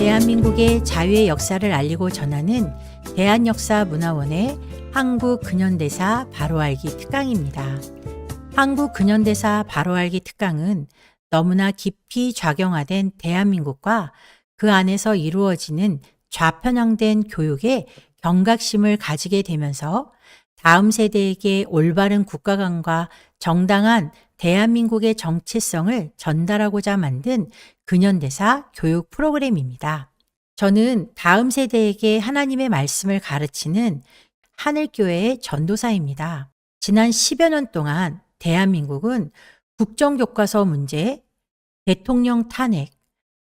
대한민국의 자유의 역사를 알리고 전하는 대한역사문화원의 한국근현대사 바로알기 특강입니다. 한국근현대사 바로알기 특강은 너무나 깊이 작용화된 대한민국과 그 안에서 이루어지는 좌편향된 교육에 경각심을 가지게 되면서 다음 세대에게 올바른 국가관과 정당한 대한민국의 정체성을 전달하고자 만든 근현대사 교육 프로그램입니다. 저는 다음 세대에게 하나님의 말씀을 가르치는 하늘교회의 전도사입니다. 지난 10여 년 동안 대한민국은 국정교과서 문제, 대통령 탄핵,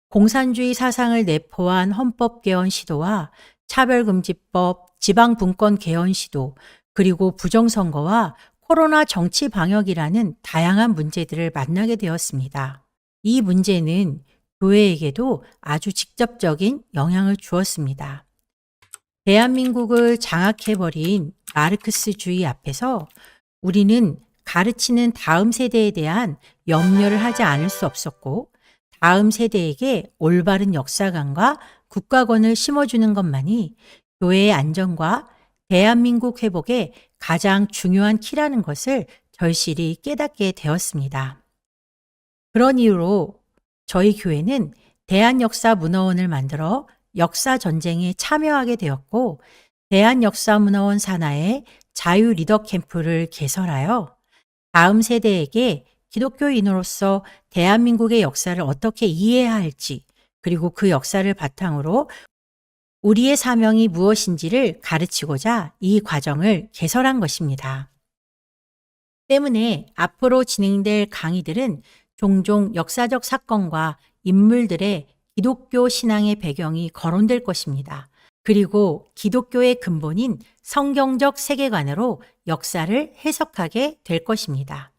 공산주의 사상을 내포한 헌법 개헌 시도와 차별금지법, 지방분권 개헌 시도, 그리고 부정선거와 코로나 정치 방역이라는 다양한 문제들을 만나게 되었습니다. 이 문제는 교회에게도 아주 직접적인 영향을 주었습니다. 대한민국을 장악해버린 마르크스주의 앞에서 우리는 가르치는 다음 세대에 대한 염려를 하지 않을 수 없었고, 다음 세대에게 올바른 역사관과 국가관을 심어주는 것만이 교회의 안전과 대한민국 회복의 가장 중요한 키라는 것을 절실히 깨닫게 되었습니다. 그런 이유로 저희 교회는 대한역사문화원을 만들어 역사전쟁에 참여하게 되었고, 대한역사문화원 산하의 자유 리더 캠프를 개설하여 다음 세대에게 기독교인으로서 대한민국의 역사를 어떻게 이해해야 할지, 그리고 그 역사를 바탕으로 우리의 사명이 무엇인지를 가르치고자 이 과정을 개설한 것입니다. 때문에 앞으로 진행될 강의들은 종종 역사적 사건과 인물들의 기독교 신앙의 배경이 거론될 것입니다. 그리고 기독교의 근본인 성경적 세계관으로 역사를 해석하게 될 것입니다.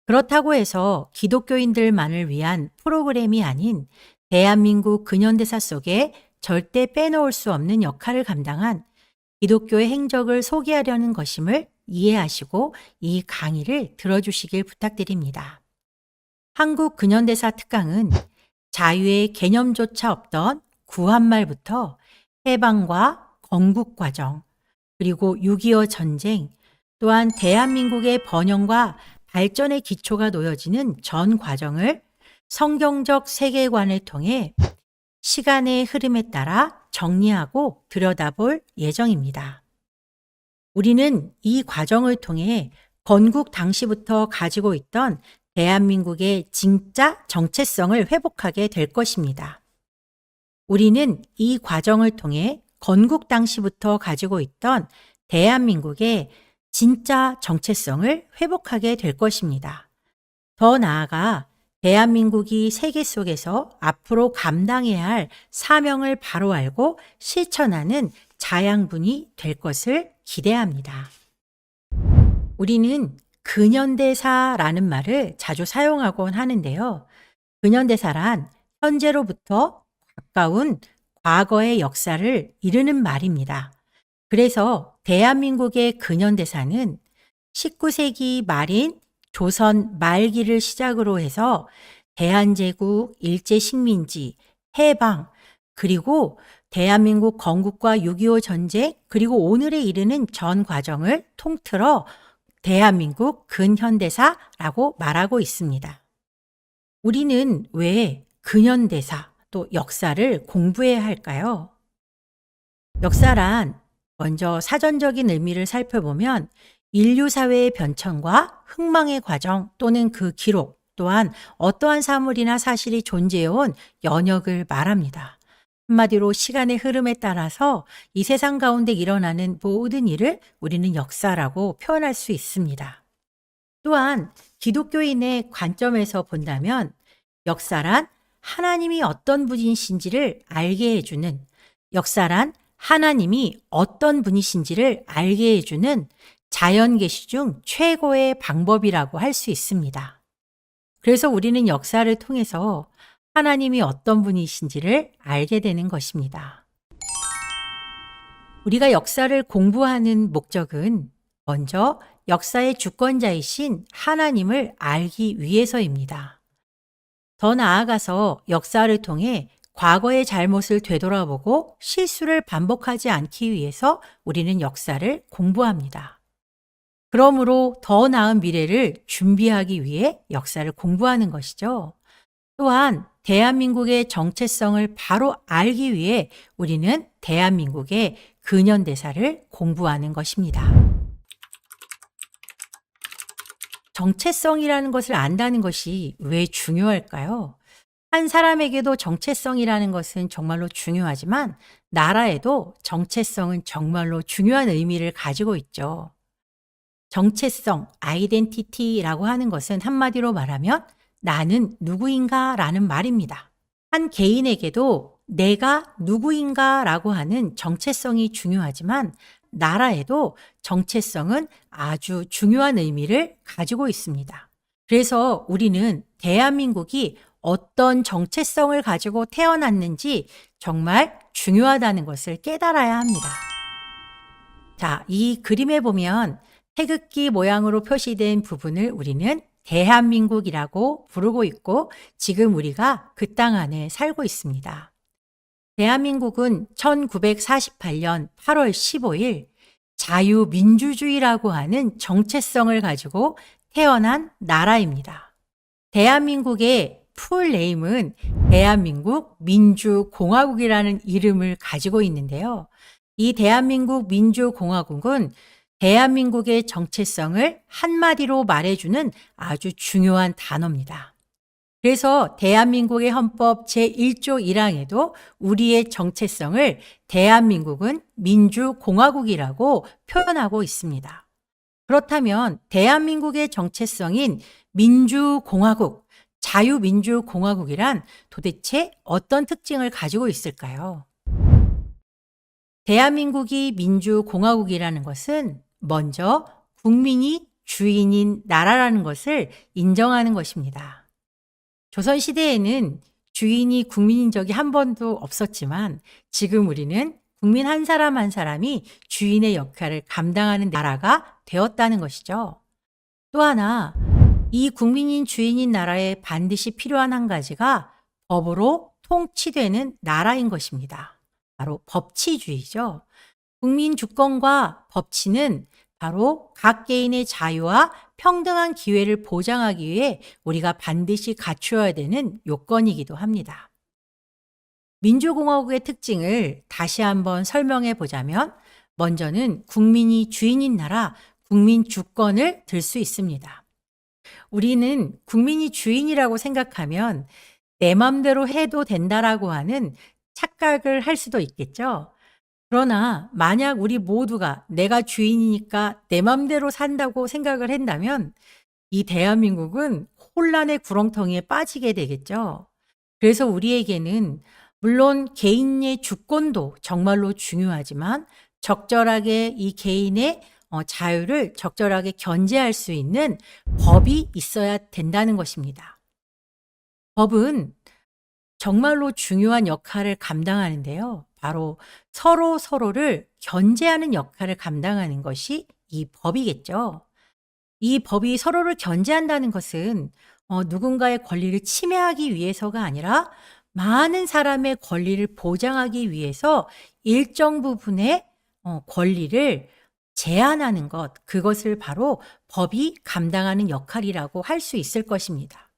그렇다고 해서 기독교인들만을 위한 프로그램이 아닌 대한민국 근현대사 속에 절대 빼놓을 수 없는 역할을 감당한 기독교의 행적을 소개하려는 것임을 이해하시고 이 강의를 들어주시길 부탁드립니다. 한국 근현대사 특강은 자유의 개념조차 없던 구한말부터 해방과 건국 과정, 그리고 6.25 전쟁, 또한 대한민국의 번영과 발전의 기초가 놓여지는 전 과정을 성경적 세계관을 통해 시간의 흐름에 따라 정리하고 들여다볼 예정입니다. 우리는 이 과정을 통해 건국 당시부터 가지고 있던 대한민국의 진짜 정체성을 회복하게 될 것입니다. 우리는 이 과정을 통해 건국 당시부터 가지고 있던 대한민국의 진짜 정체성을 회복하게 될 것입니다. 더 나아가 대한민국이 세계 속에서 앞으로 감당해야 할 사명을 바로 알고 실천하는 자양분이 될 것을 기대합니다. 우리는 근현대사라는 말을 자주 사용하곤 하는데요. 근현대사란 현재로부터 가까운 과거의 역사를 이르는 말입니다. 그래서 대한민국의 근현대사는 19세기 말인 조선 말기를 시작으로 해서 대한제국, 일제식민지, 해방, 그리고 대한민국 건국과 6.25 전쟁, 그리고 오늘에 이르는 전 과정을 통틀어 대한민국 근현대사라고 말하고 있습니다. 우리는 왜 근현대사, 또 역사를 공부해야 할까요? 역사란 먼저 사전적인 의미를 살펴보면 인류 사회의 변천과 흥망의 과정 또는 그 기록, 또한 어떠한 사물이나 사실이 존재해온 연역을 말합니다. 한마디로 시간의 흐름에 따라서 이 세상 가운데 일어나는 모든 일을 우리는 역사라고 표현할 수 있습니다. 또한 기독교인의 관점에서 본다면 역사란 하나님이 어떤 분이신지를 알게 해주는, 역사란 하나님이 어떤 분이신지를 알게 해주는 자연계시 중 최고의 방법이라고 할 수 있습니다. 그래서 우리는 역사를 통해서 하나님이 어떤 분이신지를 알게 되는 것입니다. 우리가 역사를 공부하는 목적은 먼저 역사의 주권자이신 하나님을 알기 위해서입니다. 더 나아가서 역사를 통해 과거의 잘못을 되돌아보고 실수를 반복하지 않기 위해서 우리는 역사를 공부합니다. 그러므로 더 나은 미래를 준비하기 위해 역사를 공부하는 것이죠. 또한 대한민국의 정체성을 바로 알기 위해 우리는 대한민국의 근현대사를 공부하는 것입니다. 정체성이라는 것을 안다는 것이 왜 중요할까요? 한 사람에게도 정체성이라는 것은 정말로 중요하지만 나라에도 정체성은 정말로 중요한 의미를 가지고 있죠. 정체성, 아이덴티티라고 하는 것은 한마디로 말하면 나는 누구인가 라는 말입니다. 한 개인에게도 내가 누구인가 라고 하는 정체성이 중요하지만 나라에도 정체성은 아주 중요한 의미를 가지고 있습니다. 그래서 우리는 대한민국이 어떤 정체성을 가지고 태어났는지 정말 중요하다는 것을 깨달아야 합니다. 자, 이 그림에 보면 태극기 모양으로 표시된 부분을 우리는 대한민국이라고 부르고 있고 지금 우리가 그 땅 안에 살고 있습니다. 대한민국은 1948년 8월 15일 자유민주주의라고 하는 정체성을 가지고 태어난 나라입니다. 대한민국의 풀네임은 대한민국 민주공화국이라는 이름을 가지고 있는데요. 이 대한민국 민주공화국은 대한민국의 정체성을 한마디로 말해주는 아주 중요한 단어입니다. 그래서 대한민국의 헌법 제1조 1항에도 우리의 정체성을 대한민국은 민주공화국이라고 표현하고 있습니다. 그렇다면 대한민국의 정체성인 민주공화국, 자유민주공화국이란 도대체 어떤 특징을 가지고 있을까요? 대한민국이 민주공화국이라는 것은 먼저 국민이 주인인 나라라는 것을 인정하는 것입니다. 조선시대에는 주인이 국민인 적이 한 번도 없었지만 지금 우리는 국민 한 사람 한 사람이 주인의 역할을 감당하는 나라가 되었다는 것이죠. 또 하나, 이 국민인 주인인 나라에 반드시 필요한 한 가지가 법으로 통치되는 나라인 것입니다. 바로 법치주의죠. 국민 주권과 법치는 바로 각 개인의 자유와 평등한 기회를 보장하기 위해 우리가 반드시 갖추어야 되는 요건이기도 합니다. 민주공화국의 특징을 다시 한번 설명해 보자면 먼저는 국민이 주인인 나라, 국민 주권을 들 수 있습니다. 우리는 국민이 주인이라고 생각하면 내 맘대로 해도 된다라고 하는 착각을 할 수도 있겠죠. 그러나 만약 우리 모두가 내가 주인이니까 내 맘대로 산다고 생각을 한다면 이 대한민국은 혼란의 구렁텅이에 빠지게 되겠죠. 그래서 우리에게는 물론 개인의 주권도 정말로 중요하지만 적절하게 이 개인의 자유를 적절하게 견제할 수 있는 법이 있어야 된다는 것입니다. 법은 정말로 중요한 역할을 감당하는데요. 바로 서로를 견제하는 역할을 감당하는 것이 이 법이겠죠. 이 법이 서로를 견제한다는 것은 누군가의 권리를 침해하기 위해서가 아니라 많은 사람의 권리를 보장하기 위해서 일정 부분의 권리를 제한하는 것, 그것을 바로 법이 감당하는 역할이라고 할 수 있을 것입니다.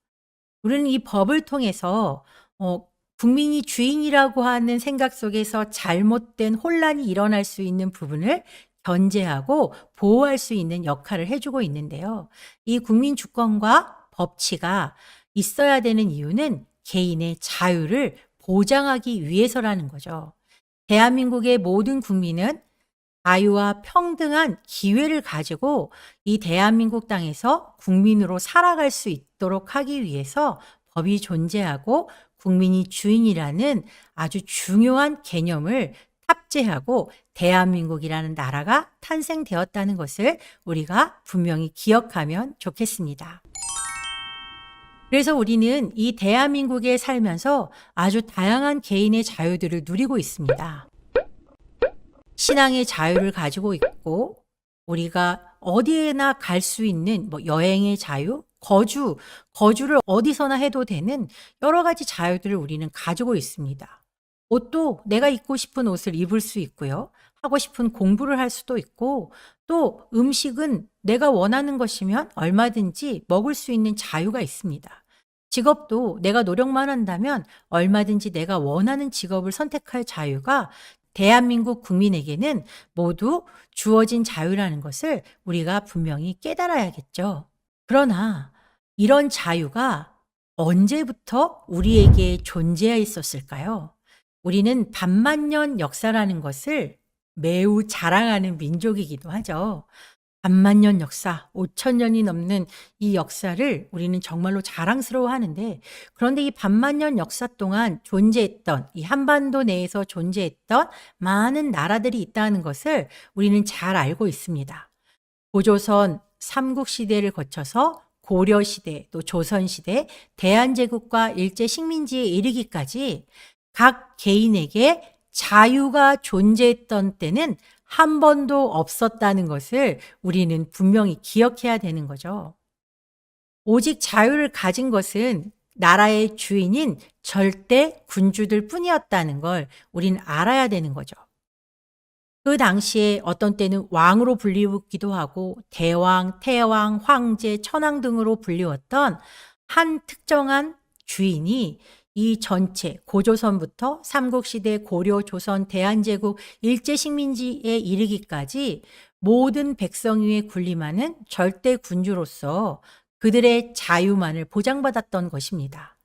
우리는 이 법을 통해서 국민이 주인이라고 하는 생각 속에서 잘못된 혼란이 일어날 수 있는 부분을 견제하고 보호할 수 있는 역할을 해주고 있는데요. 이 국민 주권과 법치가 있어야 되는 이유는 개인의 자유를 보장하기 위해서라는 거죠. 대한민국의 모든 국민은 자유와 평등한 기회를 가지고 이 대한민국 땅에서 국민으로 살아갈 수 있도록 하기 위해서 법이 존재하고 국민이 주인이라는 아주 중요한 개념을 탑재하고 대한민국이라는 나라가 탄생되었다는 것을 우리가 분명히 기억하면 좋겠습니다. 그래서 우리는 이 대한민국에 살면서 아주 다양한 개인의 자유들을 누리고 있습니다. 신앙의 자유를 가지고 있고 우리가 어디에나 갈 수 있는 뭐 여행의 자유, 거주를 어디서나 해도 되는 여러 가지 자유들을 우리는 가지고 있습니다. 옷도 내가 입고 싶은 옷을 입을 수 있고요. 하고 싶은 공부를 할 수도 있고, 또 음식은 내가 원하는 것이면 얼마든지 먹을 수 있는 자유가 있습니다. 직업도 내가 노력만 한다면 얼마든지 내가 원하는 직업을 선택할 자유가 대한민국 국민에게는 모두 주어진 자유라는 것을 우리가 분명히 깨달아야겠죠. 그러나 이런 자유가 언제부터 우리에게 존재해 있었을까요? 우리는 반만년 역사라는 것을 매우 자랑하는 민족이기도 하죠. 반만년 역사, 5,000년이 넘는 이 역사를 우리는 정말로 자랑스러워 하는데, 그런데 이 반만년 역사 동안 존재했던, 이 한반도 내에서 존재했던 많은 나라들이 있다는 것을 우리는 잘 알고 있습니다. 고조선 삼국시대를 거쳐서 고려시대, 또 조선시대, 대한제국과 일제식민지에 이르기까지 각 개인에게 자유가 존재했던 때는 한 번도 없었다는 것을 우리는 분명히 기억해야 되는 거죠. 오직 자유를 가진 것은 나라의 주인인 절대 군주들 뿐이었다는 걸 우리는 알아야 되는 거죠. 그 당시에 어떤 때는 왕으로 불리우기도 하고 대왕, 태왕, 황제, 천황 등으로 불리웠던 한 특정한 주인이 이 전체 고조선부터 삼국시대, 고려, 조선, 대한제국, 일제식민지에 이르기까지 모든 백성 위에 군림하는 절대 군주로서 그들의 자유만을 보장받았던 것입니다.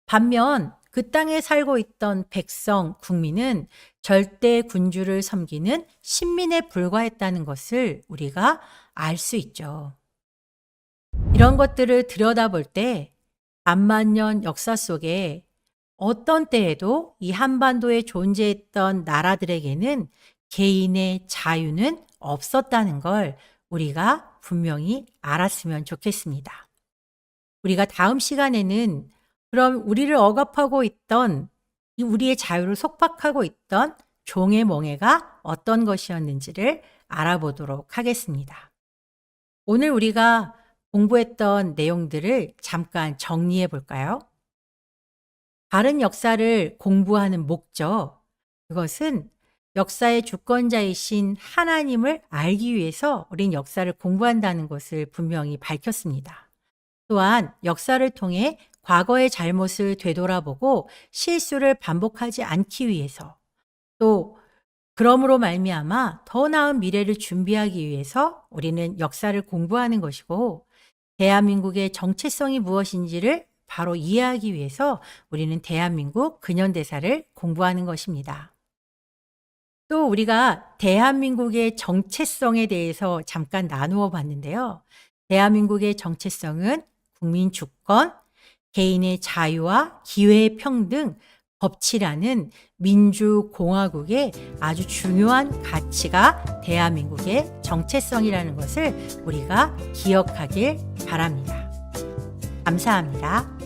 반면 그 땅에 살고 있던 백성, 국민은 절대 군주를 섬기는 신민에 불과했다는 것을 우리가 알 수 있죠. 이런 것들을 들여다볼 때 반만년 역사 속에 어떤 때에도 이 한반도에 존재했던 나라들에게는 개인의 자유는 없었다는 걸 우리가 분명히 알았으면 좋겠습니다. 우리가 다음 시간에는 그럼 우리를 억압하고 있던, 이 우리의 자유를 속박하고 있던 종의 몽해가 어떤 것이었는지를 알아보도록 하겠습니다. 오늘 우리가 공부했던 내용들을 잠깐 정리해 볼까요? 바른 역사를 공부하는 목적, 그것은 역사의 주권자이신 하나님을 알기 위해서 우린 역사를 공부한다는 것을 분명히 밝혔습니다. 또한 역사를 통해 과거의 잘못을 되돌아보고 실수를 반복하지 않기 위해서, 또 그러므로 말미암아 더 나은 미래를 준비하기 위해서 우리는 역사를 공부하는 것이고, 대한민국의 정체성이 무엇인지를 바로 이해하기 위해서 우리는 대한민국 근현대사를 공부하는 것입니다. 또 우리가 대한민국의 정체성에 대해서 잠깐 나누어 봤는데요. 대한민국의 정체성은 국민 주권, 개인의 자유와 기회의 평등, 법치라는 민주공화국의 아주 중요한 가치가 대한민국의 정체성이라는 것을 우리가 기억하길 바랍니다. 감사합니다.